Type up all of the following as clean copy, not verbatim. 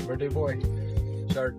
Birthday boy. Shard.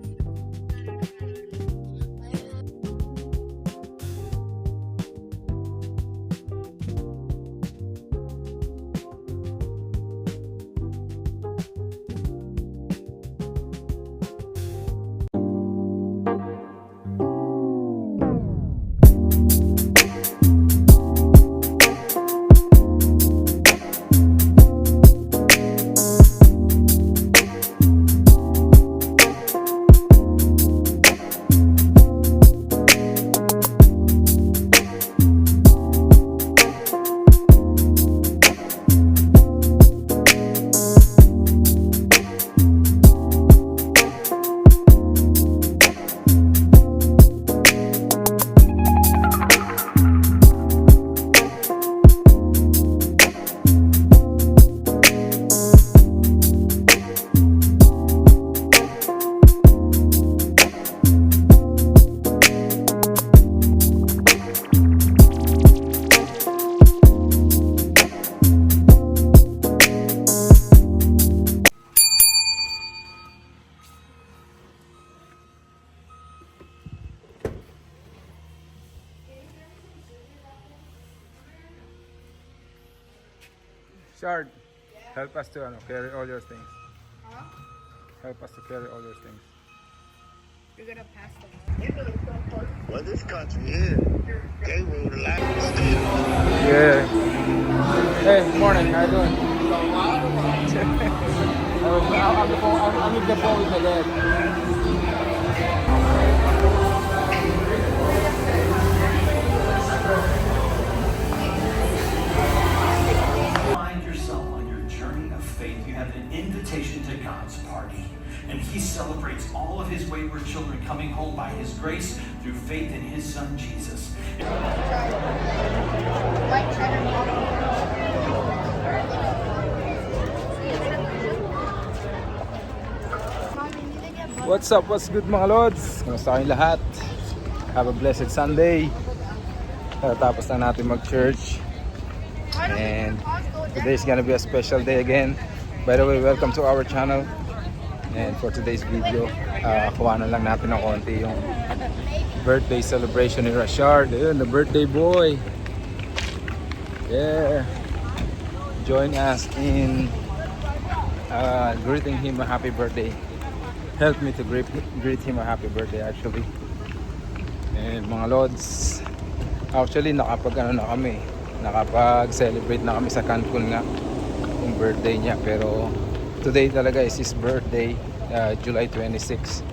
Shard, help us to carry all your things. Huh? Help us to carry all your things. You're gonna pass them. Well, this country here, they rule the land still. Yeah. Hey, morning. How you doing? I'm with the phone with my dad. Find yourself on your journey of faith. You have an invitation to God's party. And He celebrates all of His wayward children coming home by His grace through faith in His Son, Jesus. White cheddar. What's up? What's good mga lods? Kamusta kayong lahat? Have a blessed Sunday. Tapos na natin mag-church. And today's gonna be a special day again. By the way, welcome to our channel. And for today's video, kuhanan lang natin ng konti yung birthday celebration ni Rashard. Ayun, the birthday boy. Yeah. Join us in greeting him a happy birthday. Help me to greet him a happy birthday actually. And mga lods, actually nakapag-celebrate na kami sa Cancun nga yung birthday niya, pero today talaga is his birthday, July 26.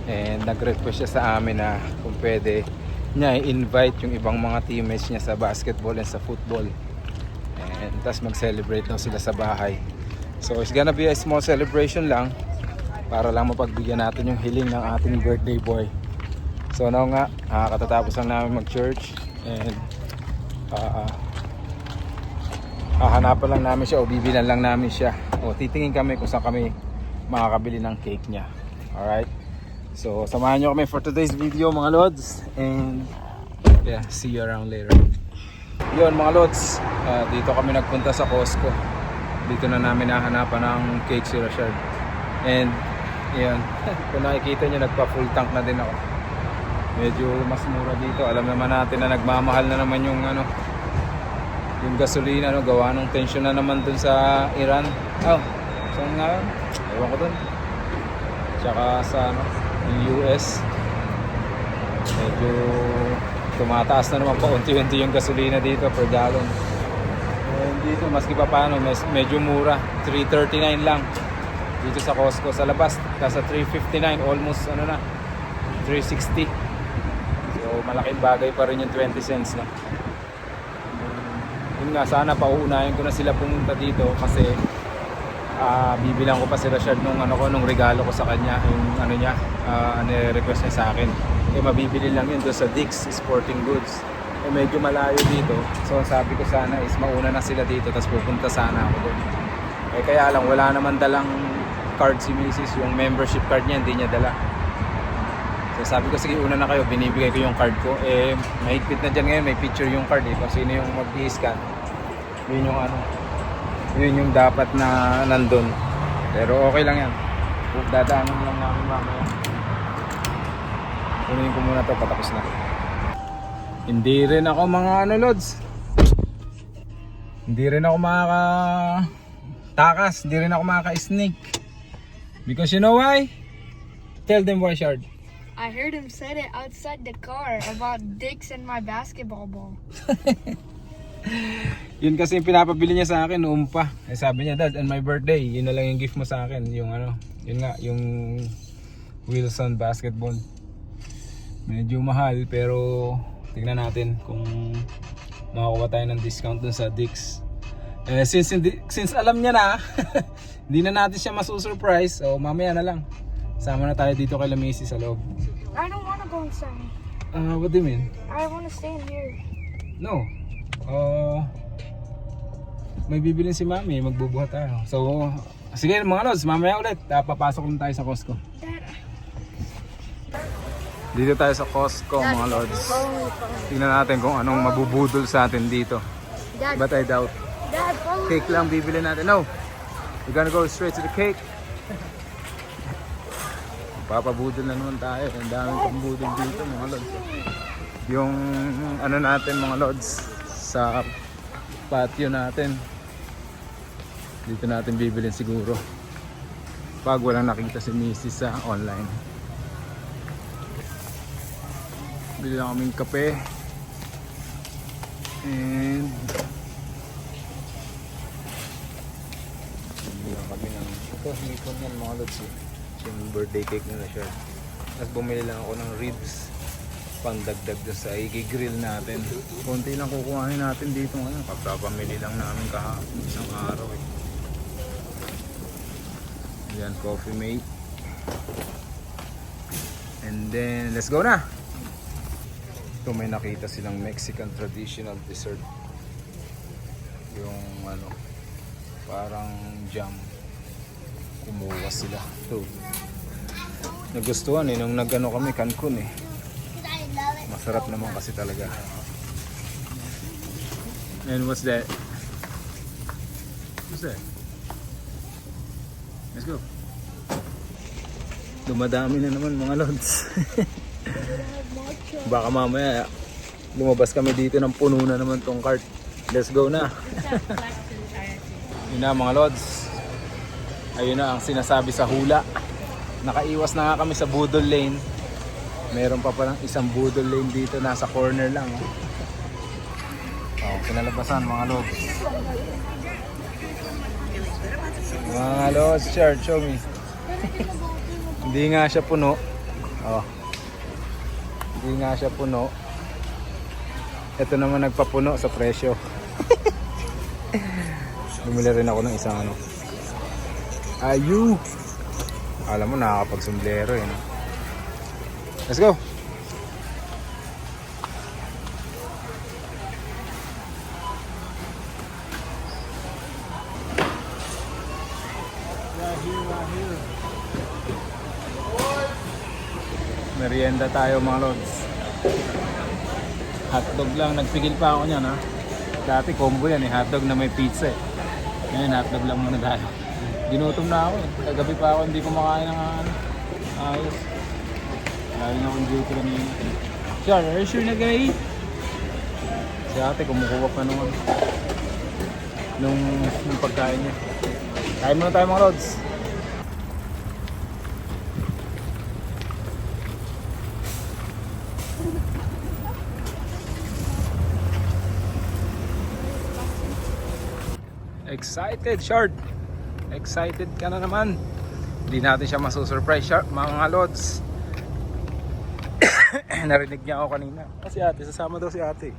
And nag-request siya sa amin na kung pwede niya i-invite yung ibang mga teammates niya sa basketball and sa football, and tas mag-celebrate daw sila sa bahay. So it's gonna be a small celebration lang para lang mapagbigyan natin yung hiling ng ating birthday boy. So now nga, katatapos lang namin mag-church, and hahanapan lang namin siya o bibilan lang namin siya o titingin kami kung saan kami makakabili ng cake niya. Alright, so samahan nyo kami for today's video mga lods, and yeah, see you around later. Yun mga lods, dito kami nagpunta sa Costco. Dito na namin nahanapan ng cake si Rashard. And yan, kung nakikita nyo, nagpa full tank na din ako. Medyo mas mura dito. Alam naman natin na nagmamahal na naman yung yung gasolina, gawa ng tension na naman dun sa Iran. Saan nga yun? Ewan ko dun. Tsaka sa yung US, medyo tumataas na naman pa unti-unti yung gasolina dito per gallon. And dito maski pa paano, medyo mura, 339 lang dito sa Costco. Sa labas nasa 359, almost 360. So malaking bagay pa rin yung 20 cents na. Yun nga, sana pauunahin ko na sila pumunta dito kasi bibilang ko pa si Rashard nung regalo ko sa kanya, yung niya, request niya sa akin. Mabibili lang yun doon sa Dick's Sporting Goods. Medyo malayo dito. So sabi ko sana is mauna na sila dito, tapos pupunta sana ako doon. Kaya lang wala naman dalang card si Mrs. Yung membership card niya hindi niya dala. So sabi ko sige, una na kayo, binibigay ko yung card ko. Mahigpit na dyan ngayon, may picture yung card kung sino yung mag-i-scan. Yun yung yun yung dapat na nandun. Pero okay lang yan. Dadaanan lang namin mamaya. Kunin ko muna to, patapos na. Hindi rin ako mga ano, Lods. Hindi rin ako makaka-takas. Hindi rin ako makaka-sneak. Because you know why? Tell them why, Shard. I heard him said it outside the car about dicks and my basketball ball. Yun kasi yung pinapabili niya sa akin noon pa. Eh, sabi niya, Dad, on my birthday, yun na lang yung gift mo sa akin. Yung ano, yun nga, yung Wilson basketball. Medyo mahal pero tingnan natin kung makakuha tayo ng discount dun sa Dick's. Eh, since alam niya na, hindi na natin siya masusurprise. So mamaya na lang. Sama na tayo dito kay Lamisi sa loob. I don't want to go inside. What do you mean? I want to stay in here. No. May bibilin si Mami, magbubuhat tayo. So, sige mga lods, mamaya ulit. Papasok lang tayo sa Costco. Dad, Dito tayo sa Costco mga lods. Tingnan natin kung anong mabubudol sa atin dito. Dad, But I doubt. Dad, follow me. Cake lang bibili natin. No. We're gonna go straight to the cake. Papabudol na naman tayo. Ang daming pambudol dito mga lods. Yung ano natin mga lods sa patio natin. Dito natin bibilin siguro. Pag walang nakita si Mrs. sa online. Bili lang kaming kape. And bili lang kami ng ito, hipon yan mga lods eh. Yung birthday cake nila siya. Tapos bumili lang ako ng ribs pangdagdag sa i-grill natin. Konti lang kukuhanin natin dito ngayon. Pagpapamili lang namin kahapon isang araw eh. Yan, Coffee Mate. And then let's go na. Ito may nakita silang Mexican traditional dessert. Yung ano, parang jam. Kumuha sila. Ito. Nagustuhan eh nung nagano kami Cancun eh. Masarap naman kasi talaga. And what's that? What's that? Let's go. Dumadami na naman mga lods. Baka mamaya lumabas kami dito ng puno na naman tong cart. Let's go na. Yun na mga lods. Ayun na ang sinasabi sa hula. Nakaiwas na nga kami sa Budol Lane. Meron pa palang isang Budol Lane dito. Nasa corner lang. Oh, kinalabasan mga lods. Mga lods, Chard, show me. Hindi nga siya puno. Oh. Hindi nga siya puno. Ito naman nagpapuno sa presyo. Bumili rin ako ng isang ano. Ayu! Alam mo nakakapag-sombrero eh. Let's go! Merienda tayo mga lods. Hotdog lang, nagpigil pa ako niyan ha. Dati combo yan eh, hotdog na may pizza eh. Ngayon hotdog lang muna tayo. Ginutom na ako eh. Kagabi pa ako hindi kumakain ng ayos. Lalo na akong duty kanina. Sure, are you sure na guys? Si ate kumukuha pa nung pagkain niya. Kain muna tayo mga lods. Excited, Shard. Excited ka na naman. Hindi natin siya masusurprise, Shard, mga lods. Narinig niya ako kanina. Kasi ate, sasama daw si ate.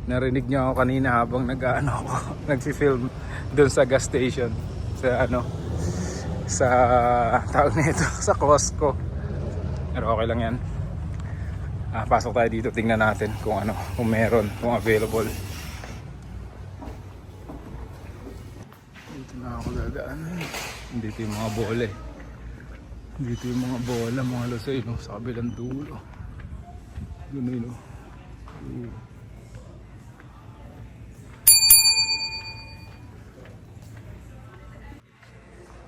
Narinig niya ako kanina habang nag-ano ako, nagfi-film doon sa gas station. Sa ano, sa tawag nito, sa Costco. Pero okay lang yan. Pasok tayo dito, tingnan natin kung ano, kung meron, kung available. Dito na ako dadaan. Dito yung mga bola eh. Dito yung mga bola, mga lasay, no? Sa kabilang dulo. Ganun, no?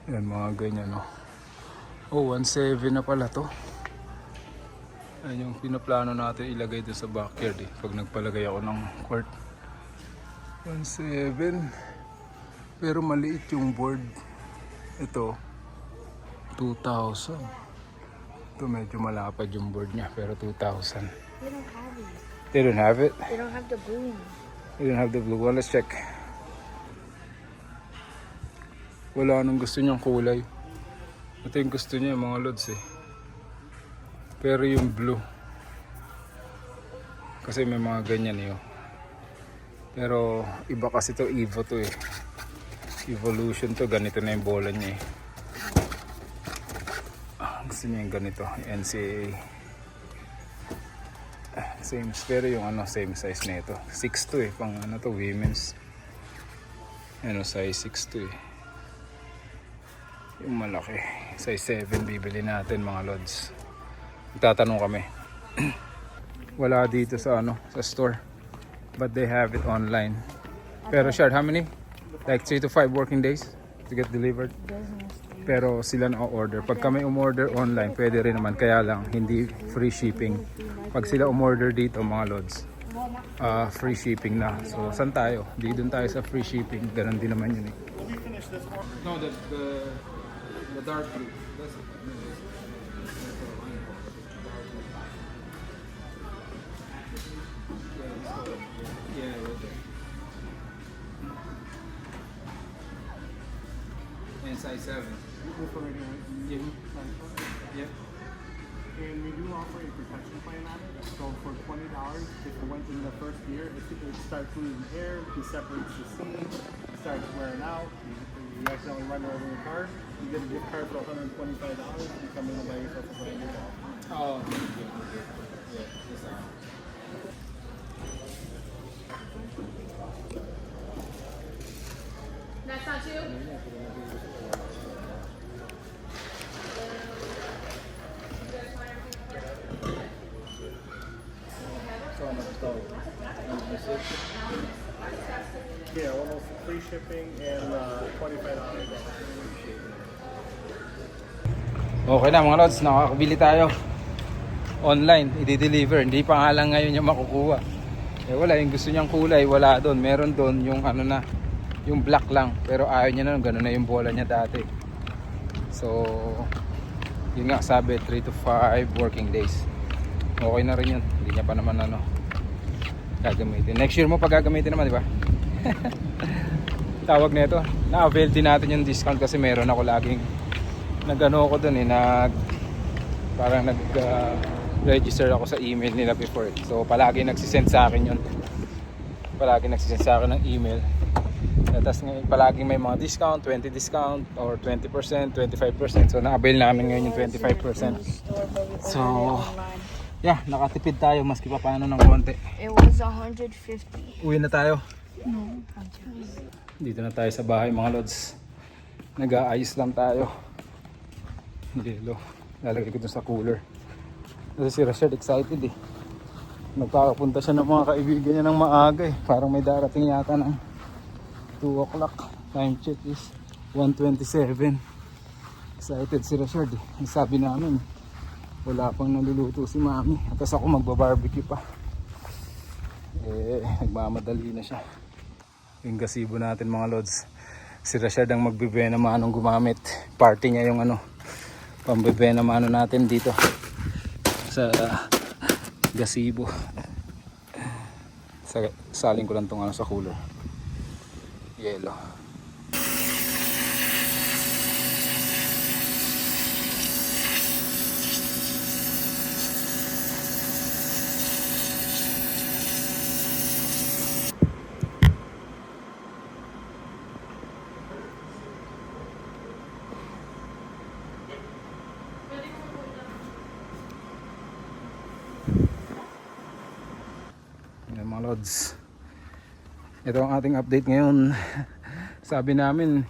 Yan mga ganyan, no. Oh, 1.7 na pala to. Ayan yung pinaplano natin ilagay doon sa backyard eh. Pag nagpalagay ako ng court. 1.7. Pero maliit yung board. Ito 2,000. Ito medyo malapad yung board niya, pero 2,000. They don't have it. They don't have it? They don't have the blue one. They don't have the blue one. Let's check. Wala nang gusto niyang kulay. Ito yung gusto niya mga lods eh. Pero yung blue. Kasi may mga ganyan eh. Oh. Pero iba kasi to, Evo to eh. Evolution to, ganito na yung bola niya eh. Gusto niya yung ganito, yung NCAA. Same, pero yung ano, same size na ito. 6'2 eh, pang ano to, women's. Ano, size 6'2 eh. Yung malaki, size 7 bibili natin mga lods. Tatanong kami. Wala dito sa ano, sa store. But they have it online. Pero Shard, how many? Like 3 to 5 working days to get delivered. Pero sila na-order. Pag kami umorder online, pwede rin naman. Kaya lang, hindi free shipping. Pag sila umorder dito mga lods, free shipping na. So, saan tayo? Di doon tayo sa free shipping. Ganun din naman yun eh. No, the dark blue. That's it. Yeah, right there. And size 7. Yeah. Yep. And we do offer a protection plan on it. So for $20, if it went in the first year, it starts losing air, it separates the seam, starts wearing out, you accidentally run it over your car, you get a gift card for $125, you come in and buy yourself a brand new ball. Oh, yeah. That's all. That's not you? Yeah, almost free shipping and $25. Okay na mga lods, nakakabili tayo. Online, i-deliver. Hindi pa nga lang ngayon yung makukuha. Eh wala, yung gusto niyang kulay, wala doon. Meron doon yung ano na, yung black lang. Pero ayaw niya na, gano'n na yung bola niya dati. So, yun nga sabi, 3 to 5 working days. Okay na rin yun. Hindi niya pa naman ano, gagamitin. Next year mo pa gagamitin naman, di ba? Tawag nito, na-avail din natin yung discount kasi meron ako laging nag-ano ako dun eh, parang nag-register ako sa email nila before. So palagi nagsisend sa akin yun. Palagi nagsisend sa akin ng email. Tapos ngayon palagi may mga discount, 20 discount or 20%, 25%. So na-avail namin ngayon yung 25%. So yeah, nakatipid tayo maski pa paano ng konti. It was 150. Uwi na tayo. No. Dito na tayo sa bahay mga lods. Nag-aayos lang tayo. Yelo. Lalagay ko dun sa cooler. Kasi si Rashad excited eh. Nagkakapunta siya ng mga kaibigan niya ng maaga eh. Parang may darating yata ng 2 o'clock. Time check is 1:27. Excited si Rashad eh. Sabi namin, wala pang naluluto si Mami. At ako magbabarbecue pa. Eh, nagmamadali na siya. Yung gazebo natin mga lods. Si Rashad ang magbibena manong gumamit. Party niya yung ano, pambibena mano natin dito sa gazebo. Saling ko lang tong ano sa cooler. Yelo. Yan mga lods, ito ang ating update ngayon. Sabi namin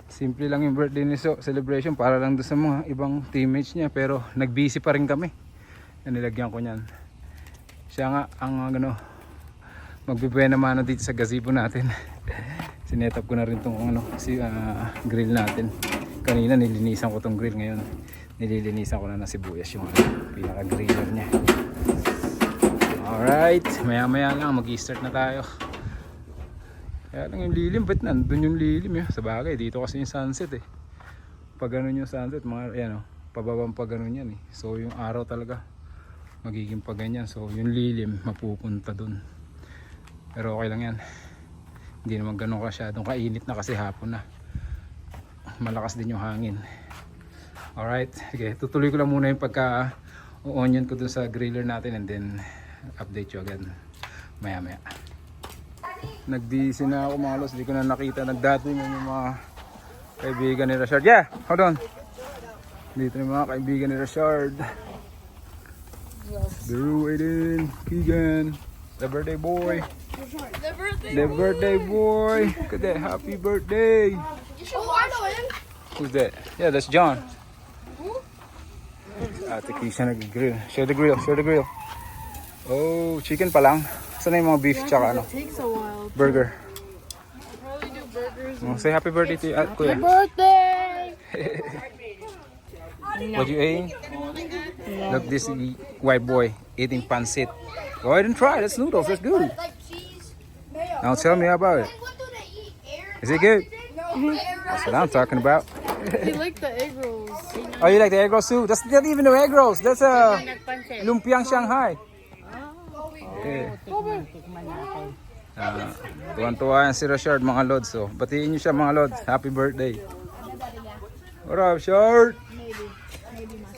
simple lang yung birthday ni So, celebration para lang doon sa mga ibang teammates niya, pero nag-busy pa rin kami. Nilagyan ko niyan. Siya nga ang ano, magbibuena mano dito sa gazebo natin. Sinetap ko na rin tong ano, grill natin. Kanina nilinisan ko tong grill, ngayon nililinisan ko na ng sibuyas yung pinaka griller niya. Alright, maya maya lang mag-i-start na tayo. Kaya lang yung lilim, ba't nandun yung lilim yun? Sa bagay, dito kasi yung sunset eh. Pag ganun yung sunset, mga yan o, pababang pag ganun yan eh. So yung araw talaga magiging pag ganyan. So yung lilim mapupunta dun. Pero okay lang yan. Hindi naman ganun kasyadong kainit na kasi hapon na. Malakas din yung hangin. Alright, okay, tutuloy ko lang muna yung pagka-onion ko dun sa griller natin and then update you again maya maya. Nag-DC na ako mga lods, hindi ko na nakita. Nagdating yung mga kaibigan ni Rashard. Yeah, hold on. Dito yung mga kaibigan ni Rashard. Drew, Aiden, Keegan, the birthday boy. The birthday boy. Look at that, happy birthday. Oh, I know him. Who's that? Yeah, that's John. Ate Keisha nag-grill. Share the grill, share the grill. Oh, chicken pa lang. Saan na yung mga beef tsaka ano? Takes a while. Burger. Probably do burgers. Oh, say happy birthday to you, Kuya. Birthday! What you eating? Look, this white boy eating pancit. Go ahead and try. That's noodles. That's good. Like cheese, mayo. Now tell me about it. What do they eat? Air? Is it good? No. That's what I'm talking about. He liked the egg rolls. Oh, you like the egg rolls too? That's not even the egg rolls. That's lumpiang Shanghai. Okay. Tuwan-tuwa yan si Rashard mga lods. So, batiin nyo siya mga lods. Happy birthday. What up, Shard?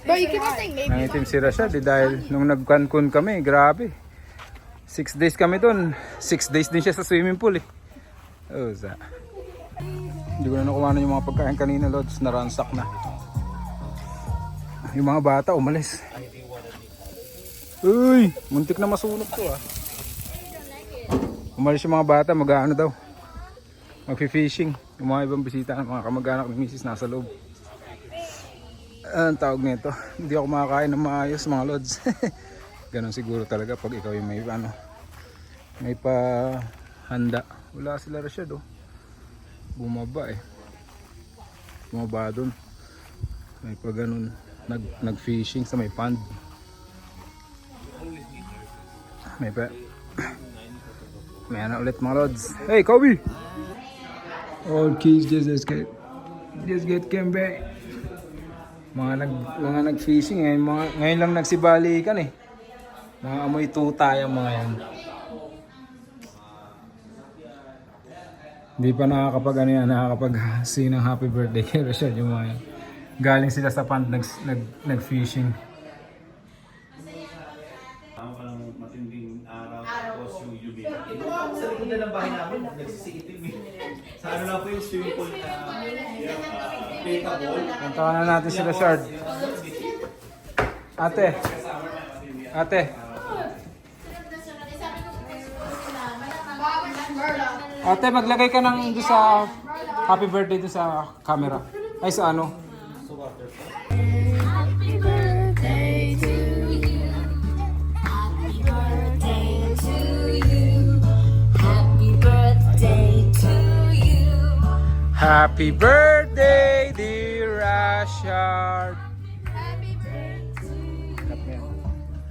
But you keep on saying maybe. Nangitim si Rashard dahil nung nag-Cancun kami, grabe. 6 days kami dun. 6 days din siya sa swimming pool eh. Oh, hindi ko na nakuha na yung mga pagkain kanina lods. Naransak na. Yung mga bata umalis. Uy, muntik na masunog to ah. Umalis yung mga bata, mag-ano daw. Mag-fishing. Yung mga ibang bisita, mga kamag-anak ni Mrs. nasa loob. Ang tawag nito, hindi ako makakain ng maayos mga lods. Ganon siguro talaga pag ikaw yung may pahanda. Wala sila Rashad oh. Bumaba eh. Bumaba dun. May pa ganon. Nag-fishing sa may pond. May pa. May ano ulit mga lods. Hey Kobe! All kids just came back. Mga nag-fishing eh. Ngayon lang nagsibalikan eh. Mga amoy tuta yung mga yan. Hindi pa nakakapag-sing ng happy birthday kay Rashad yung mga yan. Galing sila sa pond nag-fishing. Matinding araw tapos yung UV. Ito nga sa likod na ng bahay namin, nagsisiitim eh. Sa ano lang po yung swimming pool na playtable. Puntahan na natin si Rashard. Ate. Ate, maglagay ka ng doon sa happy birthday doon sa camera. Ay sa ano? Happy birthday to you. Happy birthday to you. Happy birthday to you. Happy birthday, dear Rashard. Happy birthday.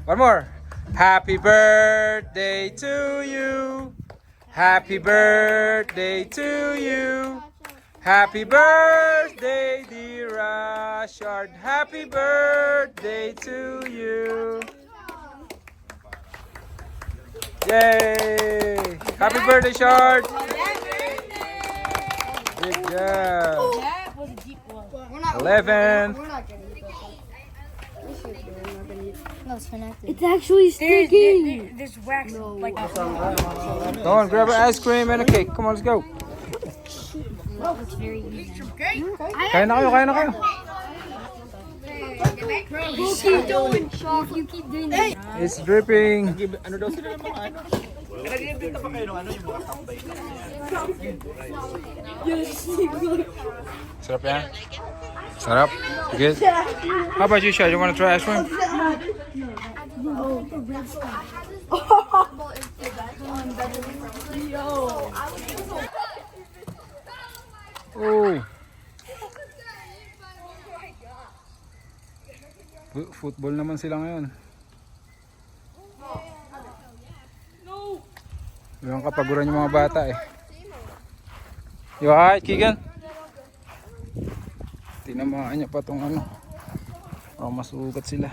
One more. Happy birthday to you. Happy birthday to you. Happy birthday, dear Rashard. Happy birthday to you. Yay! Happy birthday, Shard. Good job. That was a deep one. 11. We're not gonna eat that. No, it's connected. It's actually sticky. There's wax like Go on, grab an ice cream and a cake. Come on, let's go. It's very easy. Kain na kayo. Keep doing. You keep doing that. It's dripping. Ano daw sila ng mga ano? Nag-iimbita pa kayo ng ano yung mga tambay. Sarap yan? Sarap? Good? How about you, Shad? You want to try ice cream? Oh. Football naman sila ngayon. Yung kapaguran yung mga bata eh. You alright, Keegan? Tinamaan niya pa tong ano. Oh, masugat sila.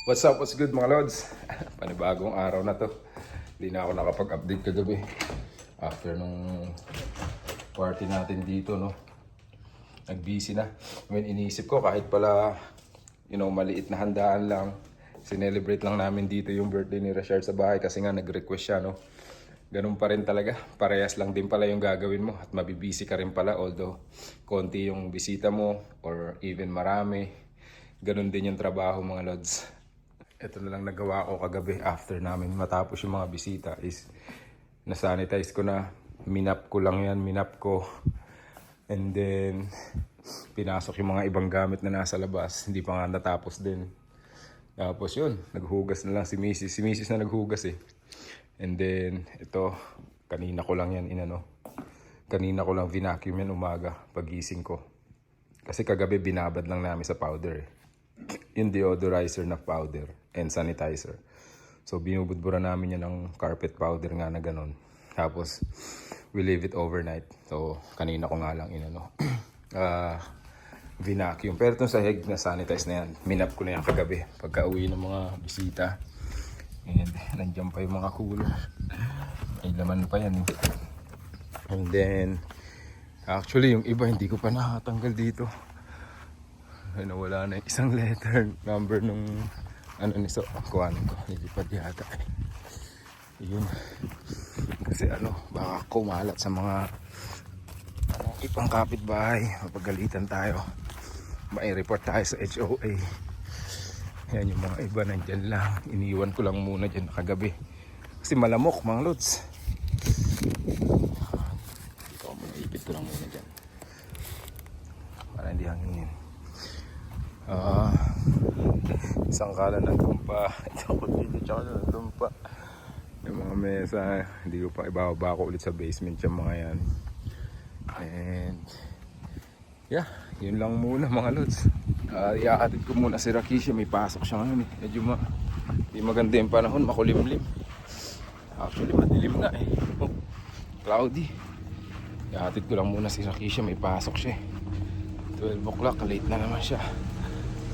What's up, what's good mga lods? Panibagong araw na to. Hindi na ako nakapag-update kagabi. After nung party natin dito, no? Nag-busy na. I mean, iniisip ko kahit pala, maliit na handaan lang. Sinelebrate lang namin dito yung birthday ni Rashard sa bahay kasi nga nag-request siya, no? Ganun pa rin talaga. Parehas lang din pala yung gagawin mo at mabibisi ka rin pala although konti yung bisita mo or even marami. Ganun din yung trabaho mga lods. Ito na lang nagawa ko kagabi after namin matapos yung mga bisita is nasanitize ko na. Minap ko lang yan, minap ko. And then pinasok yung mga ibang gamit na nasa labas. Hindi pa nga natapos din. Tapos yun, naghugas na lang si Mrs. Si Mrs. na naghugas eh. And then, ito, kanina ko lang yan kanina ko lang vinacuum yan umaga, pagising ko. Kasi kagabi binabad lang namin sa powder eh. Yung deodorizer na powder and sanitizer. So, binubudbura namin yan ng carpet powder nga na ganun. Tapos, we leave it overnight. So, kanina ko nga lang vinacuum. Pero itong sahig na sanitize na yan, minap ko na yan kagabi pagka uwi ng mga bisita. And nandiyan pa yung mga cooler. May laman pa yan. And then, actually yung iba hindi ko pa nakatanggal dito. Ay, nawala na yung isang letter number nung niso. Kuhanin ko. Nilipad yata eh. Yun. Kasi baka kumalat sa mga ibang kapitbahay. Mapagalitan tayo. Mai-report tayo sa HOA. Yan yung mga iba nandyan lang. Iniwan ko lang muna dyan kagabi. Kasi malamok mga lods. Ito muna, ipit ko lang muna dyan. Para hindi hanginin. Isang kala nandun pa. Nandun pa. Yung mga mesa. Hindi ko pa ibababa ko ulit sa basement yung mga yan. And yeah, yun lang muna mga lods. Iaatid ko muna si Rakisha, may pasok siya ngayon eh. Medyo di maganda yung panahon, makulimlim. Actually madilim na eh. Cloudy. Iaatid ko lang muna si Rakisha, may pasok siya eh. 12 o'clock, late na naman siya.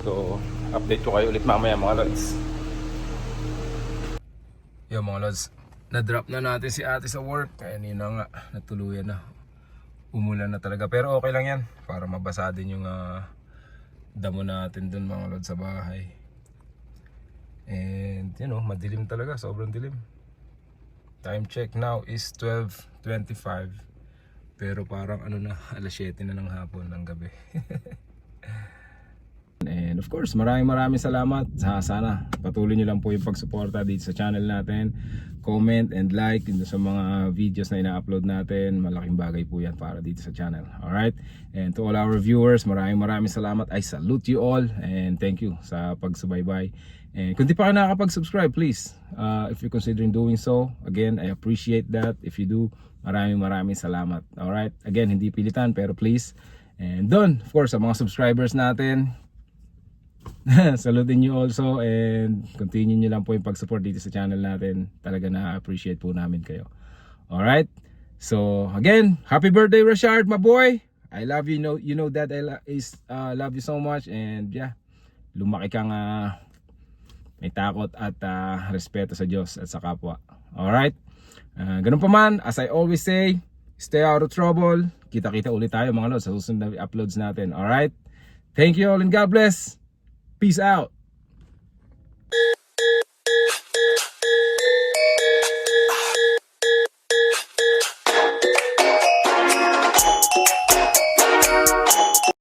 So, update ko kayo ulit mamaya mga lods. Yo mga lods, na-drop na natin si ate sa work. Kaya nina nga, natuluyan na. Umulan na talaga, pero okay lang yan. Para mabasa din yung damo natin dun mga lods sa bahay. And madilim talaga, sobrang dilim. Time check now is 12:25. Pero parang na, alas 7 na ng hapon ng gabi. And of course, maraming salamat. Sana patuloy nyo lang po yung pagsuporta dito sa channel natin. Comment and like dito sa mga videos na ina-upload natin. Malaking bagay po yan para dito sa channel. Alright? And to all our viewers, maraming salamat. I salute you all and thank you sa pagsubaybay. And kung di pa kayo nakakapag-subscribe, please, if you're considering doing so, again, I appreciate that. If you do, maraming salamat. Alright? Again, hindi pilitan pero please. And doon, of course, sa mga subscribers natin, salutin nyo also and continue nyo lang po yung pag-support dito sa channel natin. Talaga na-appreciate po namin kayo. Alright? So, again, happy birthday Rashard, my boy! I love you, you know that I love you so much and yeah, lumaki kang may takot at respeto sa Diyos at sa kapwa. Alright? Ganun pa man, as I always say, stay out of trouble. Kita-kita ulit tayo mga lods sa susunod na uploads natin. Alright? Thank you all and God bless. Peace out.